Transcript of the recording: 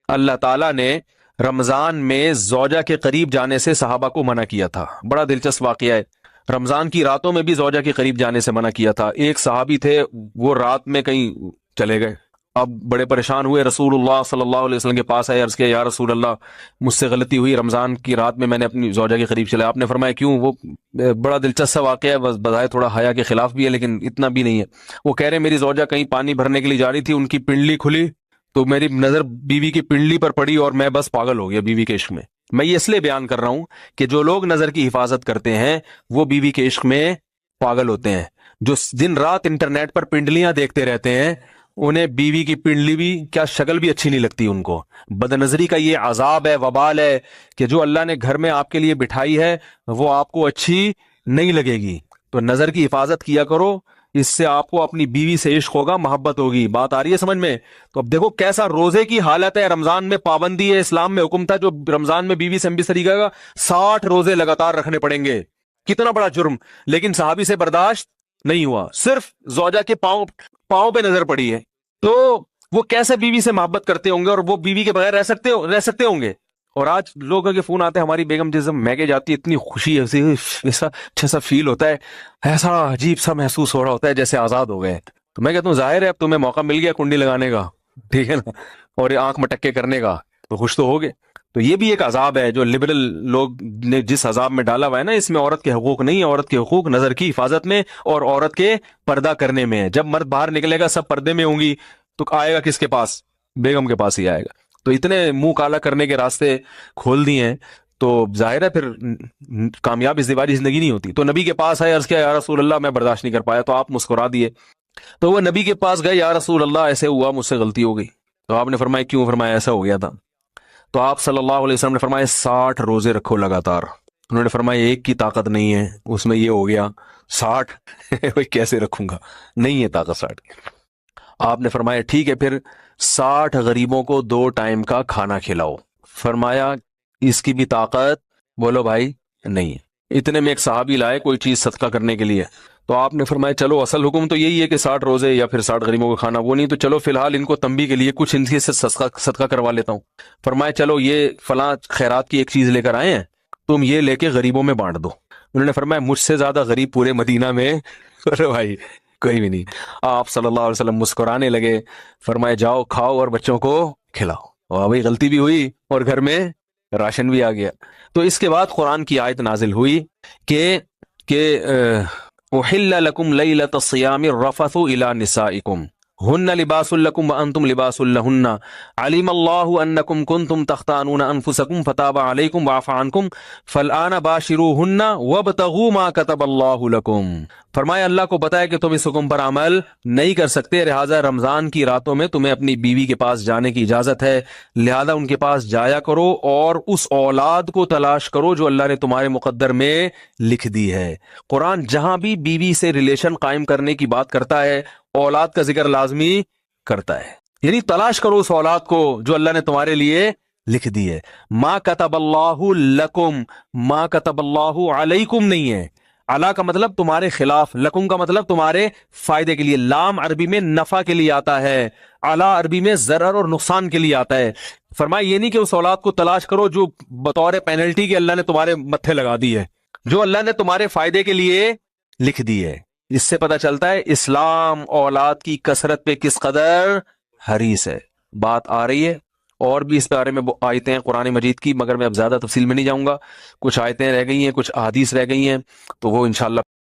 اللہ تعالیٰ نے رمضان میں زوجہ کے قریب جانے سے صحابہ کو منع کیا تھا. بڑا دلچسپ واقعہ ہے. رمضان کی راتوں میں بھی زوجہ کے قریب جانے سے منع کیا تھا. ایک صحابی تھے، وہ رات میں کہیں چلے گئے. اب بڑے پریشان ہوئے، رسول اللہ صلی اللہ علیہ وسلم کے پاس آئے، عرض کیا یا رسول اللہ مجھ سے غلطی ہوئی، رمضان کی رات میں نے اپنی زوجہ کے قریب چلا. آپ نے فرمایا کیوں؟ وہ بڑا دلچسپ واقعہ ہے، بس بظاہر تھوڑا حیا کے خلاف بھی ہے لیکن اتنا بھی نہیں ہے. وہ کہہ رہے میری زوجہ کہیں پانی بھرنے کے لیے جا رہی تھی، ان کی پنڈلی کھلی تو میری نظر بیوی کی پنڈلی پر پڑی اور میں بس پاگل ہو گیا بیوی کے عشق میں. میں یہ اس لیے بیان کر رہا ہوں کہ جو لوگ نظر کی حفاظت کرتے ہیں وہ بیوی کے عشق میں پاگل ہوتے ہیں. جو دن رات انٹرنیٹ پر پنڈلیاں دیکھتے رہتے ہیں انہیں بیوی کی پنڈلی بھی کیا شکل بھی اچھی نہیں لگتی ان کو. بد نظری کا یہ عذاب ہے، وبال ہے کہ جو اللہ نے گھر میں آپ کے لیے بٹھائی ہے وہ آپ کو اچھی نہیں لگے گی. تو نظر کی حفاظت کیا کرو، اس سے آپ کو اپنی بیوی سے عشق ہوگا، محبت ہوگی. بات آ رہی ہے سمجھ میں؟ تو اب دیکھو کیسا روزے کی حالت ہے. رمضان میں پابندی ہے، اسلام میں حکم تھا جو رمضان میں بیوی سے امبستری کرے گا 60 روزے لگاتار رکھنے پڑیں گے. کتنا بڑا جرم، لیکن صحابی سے برداشت نہیں ہوا. صرف زوجہ کے پاؤں پہ نظر پڑی ہے تو وہ کیسے بیوی سے محبت کرتے ہوں گے، اور وہ بیوی کے بغیر رہ سکتے ہوں گے. اور آج لوگوں کے فون آتے ہیں ہماری بیگم جس میگے جاتی ہے اتنی خوشی ہے، ایسا اچھا سا فیل ہوتا ہے، ایسا عجیب سا محسوس ہو رہا ہوتا ہے جیسے آزاد ہو گئے. تو میں کہتا ہوں ظاہر ہے اب تمہیں موقع مل گیا کنڈی لگانے کا، ٹھیک ہے نا، اور آنکھ مٹکے کرنے کا، تو خوش تو ہوگے. تو یہ بھی ایک عذاب ہے جو لبرل لوگ نے جس عذاب میں ڈالا ہوا ہے نا، اس میں عورت کے حقوق نہیں ہے. عورت کے حقوق نظر کی حفاظت میں اور عورت کے پردہ کرنے میں ہے. جب مرد باہر نکلے گا سب پردے میں ہوں گی تو آئے گا کس کے پاس؟ بیگم کے پاس ہی آئے گا. تو اتنے منہ کالا کرنے کے راستے کھول دیے ہیں تو ظاہر ہے پھر کامیاب ازدواجی زندگی نہیں ہوتی. تو نبی کے پاس آئے، عرض کیا یا رسول اللہ میں برداشت نہیں کر پایا. تو آپ مسکرا دیے. تو وہ نبی کے پاس گئے، یا رسول اللہ ایسے ہوا، مجھ سے غلطی ہو گئی. تو آپ نے فرمایا کیوں؟ فرمایا ایسا ہو گیا تھا. تو آپ صلی اللہ علیہ وسلم نے فرمایا 60 روزے رکھو لگاتار. انہوں نے فرمایا ایک کی طاقت نہیں ہے، اس میں یہ ہو گیا 60 کیسے رکھوں گا، نہیں ہے طاقت 60. آپ نے فرمایا ٹھیک ہے پھر 60 غریبوں کو 2 ٹائم کا کھانا کھلاؤ. فرمایا اس کی بھی طاقت بولو بھائی نہیں ہے. اتنے میں ایک صحابی لائے کوئی چیز صدقہ کرنے کے لیے. تو آپ نے فرمایا چلو اصل حکم تو یہی ہے کہ 60 روزے یا پھر 60 غریبوں کو کھانا، وہ نہیں تو چلو فی الحال ان کو تنبیہ کے لیے کچھ ان سے صدقہ کروا لیتا ہوں. فرمایا چلو یہ فلاں خیرات کی ایک چیز لے کر آئے ہیں، تم یہ لے کے غریبوں میں بانٹ دو. انہوں نے فرمایا مجھ سے زیادہ غریب پورے مدینہ میں ارے بھائی کوئی بھی نہیں. آپ صلی اللہ علیہ وسلم مسکرانے لگے، فرمایا جاؤ کھاؤ اور بچوں کو کھلاؤ. اور بھائی غلطی بھی ہوئی اور گھر میں راشن بھی آ گیا. تو اس کے بعد قرآن کی آیت نازل ہوئی کہ احل لکم لیلۃ الصیام الرفث الی نسائکم ہن لباس لکم وانتم لباس لہن علم اللہ انکم کنتم تختانون انفسکم فتاب علیکم وعفى عنکم فالآن باشروہن وابتغوا ما کتب اللہ لکم. فرمایا اللہ کو پتا ہے کہ تم اس حکم پر عمل نہیں کر سکتے، لہٰذا رمضان کی راتوں میں تمہیں اپنی بیوی کے پاس جانے کی اجازت ہے، لہذا ان کے پاس جایا کرو اور اس اولاد کو تلاش کرو جو اللہ نے تمہارے مقدر میں لکھ دی ہے. قرآن جہاں بھی بیوی سے ریلیشن قائم کرنے کی بات کرتا ہے اولاد کا ذکر لازمی کرتا ہے، یعنی تلاش کرو اس اولاد کو جو اللہ نے تمہارے لیے لکھ دی ہے. ما کتب اللہ لکم، ما کتب اللہ علیکم نہیں ہے. علا کا مطلب تمہارے خلاف، لکم کا مطلب تمہارے فائدے کے لیے. لام عربی میں نفع کے لیے آتا ہے، علا عربی میں ضرر اور نقصان کے لیے آتا ہے. فرمایا یہ نہیں کہ اس اولاد کو تلاش کرو جو بطور پینلٹی کے اللہ نے تمہارے متھے لگا دی ہے، جو اللہ نے تمہارے فائدے کے لیے لکھ دی ہے. اس سے پتہ چلتا ہے اسلام اولاد کی کثرت پہ کس قدر حریص ہے. بات آ رہی ہے اور بھی اس بارے میں آیتیں ہیں قرآن مجید کی، مگر میں اب زیادہ تفصیل میں نہیں جاؤں گا. کچھ آیتیں رہ گئی ہیں، کچھ احادیث رہ گئی ہیں، تو وہ انشاءاللہ